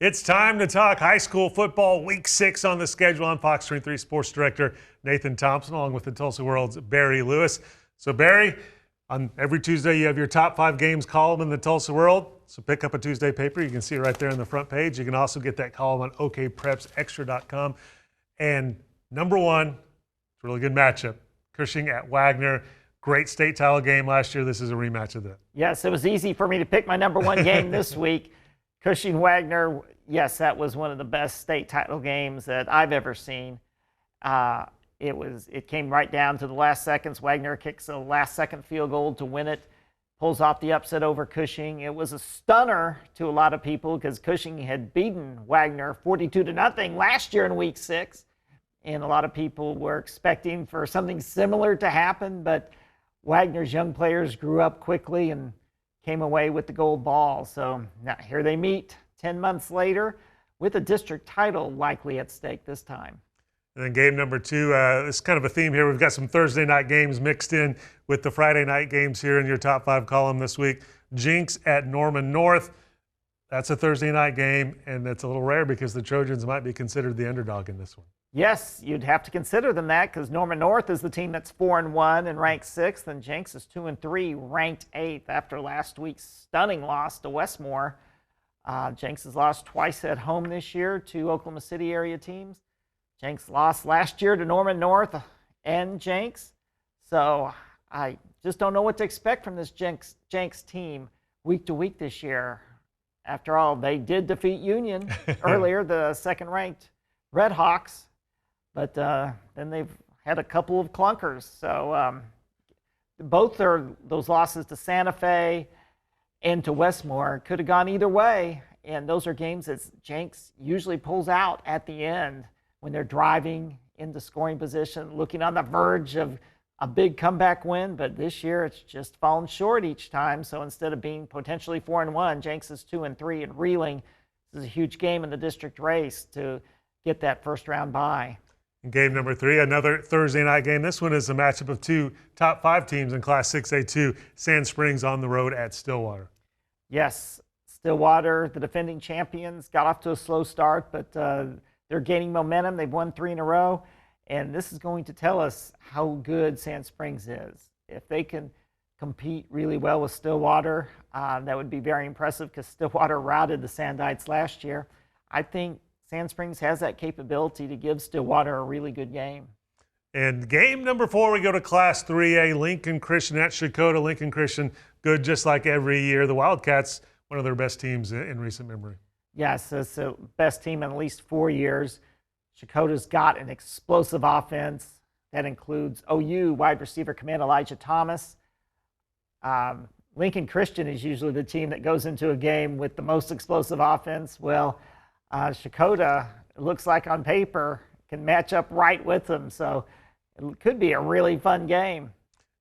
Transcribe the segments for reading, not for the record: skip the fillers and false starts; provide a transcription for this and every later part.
It's time to talk high school football, week 6 on the schedule. I'm Fox 23 Sports Director Nathan Thompson, along with the Tulsa World's Barry Lewis. So Barry, on every Tuesday you have your top 5 games column in the Tulsa World. So pick up a Tuesday paper. You can see it right there on the front page. You can also get that column on okprepsextra.com. And number one, it's a really good matchup. Cushing at Wagner. Great state title game last year. This is a rematch of that. Yes, it was easy for me to pick my number 1 game this week. Cushing Wagner, yes, that was one of the best state title games that I've ever seen. It came right down to the last seconds. Wagner kicks a last-second field goal to win it, pulls off the upset over Cushing. It was a stunner to a lot of people because Cushing had beaten Wagner 42-0 last year in week 6, and a lot of people were expecting for something similar to happen, but Wagner's young players grew up quickly and came away with the gold ball. So now here they meet 10 months later with a district title likely at stake this time. And then game number 2, this is kind of a theme here. We've got some Thursday night games mixed in with the Friday night games here in your top 5 column this week. Jenks at Norman North. That's a Thursday night game, and it's a little rare because the Trojans might be considered the underdog in this one. Yes, you'd have to consider them that because Norman North is the team that's 4-1 and ranked 6th, and Jenks is 2-3, ranked 8th after last week's stunning loss to Westmore. Jenks has lost twice at home this year to Oklahoma City area teams. Jenks lost last year to Norman North and Jenks. So I just don't know what to expect from this Jenks team week to week this year. After all, they did defeat Union earlier, the second-ranked Red Hawks. But then they've had a couple of clunkers. So both those losses to Santa Fe and to Westmore could have gone either way. And those are games that Jenks usually pulls out at the end when they're driving into scoring position, looking on the verge of a big comeback win. But this year it's just fallen short each time. So instead of being potentially 4-1, Jenks is 2-3 and reeling. This is a huge game in the district race to get that first-round bye. Game number 3, another Thursday night game. This one is a matchup of 2 top 5 teams in Class 6A2. Sand Springs on the road at Stillwater. Yes, Stillwater, the defending champions, got off to a slow start, but they're gaining momentum. They've won 3 in a row, and this is going to tell us how good Sand Springs is. If they can compete really well with Stillwater, that would be very impressive because Stillwater routed the Sandites last year. I think Sand Springs has that capability to give Stillwater a really good game. And game number 4, we go to Class 3A, Lincoln Christian at Shakota. Lincoln Christian, good just like every year. The Wildcats, one of their best teams in recent memory. Yes, it's the best team in at least 4 years. Shakota's got an explosive offense that includes OU wide receiver command Elijah Thomas. Lincoln Christian is usually the team that goes into a game with the most explosive offense. Well, Shakota, it looks like on paper, can match up right with them. So it could be a really fun game.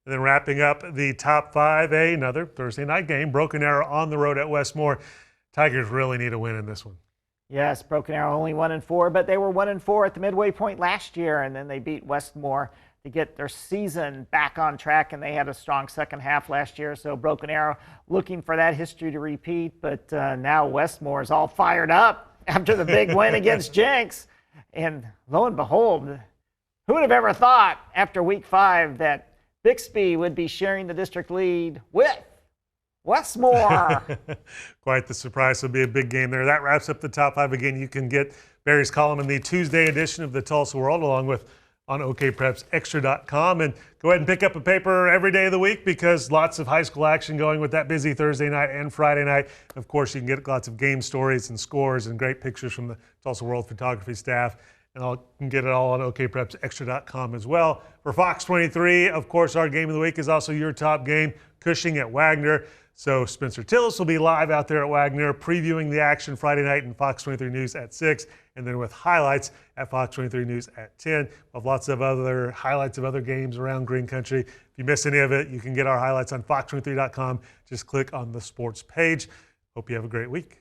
And then wrapping up the top 5A, another Thursday night game, Broken Arrow on the road at Westmore. Tigers really need a win in this one. Yes, Broken Arrow only 1-4, but they were 1-4 at the midway point last year, and then they beat Westmore to get their season back on track, and they had a strong second half last year. So Broken Arrow looking for that history to repeat, but now Westmore is all fired up after the big win against Jenks. And lo and behold, who would have ever thought after week 5 that Bixby would be sharing the district lead with Westmore? Quite the surprise. It'll be a big game there. That wraps up the top 5. Again, you can get Barry's column in the Tuesday edition of the Tulsa World along with on okprepsextra.com. And go ahead and pick up a paper every day of the week because lots of high school action going with that busy Thursday night and Friday night. Of course, you can get lots of game stories and scores and great pictures from the Tulsa World photography staff. And you can get it all on okprepsextra.com as well. For Fox 23, of course, our game of the week is also your top game, Cushing at Wagner. So Spencer Tillis will be live out there at Wagner previewing the action Friday night in Fox 23 News at 6, and then with highlights at Fox 23 News at 10. We'll have lots of other highlights of other games around Green Country. If you miss any of it, you can get our highlights on fox23.com. Just click on the sports page. Hope you have a great week.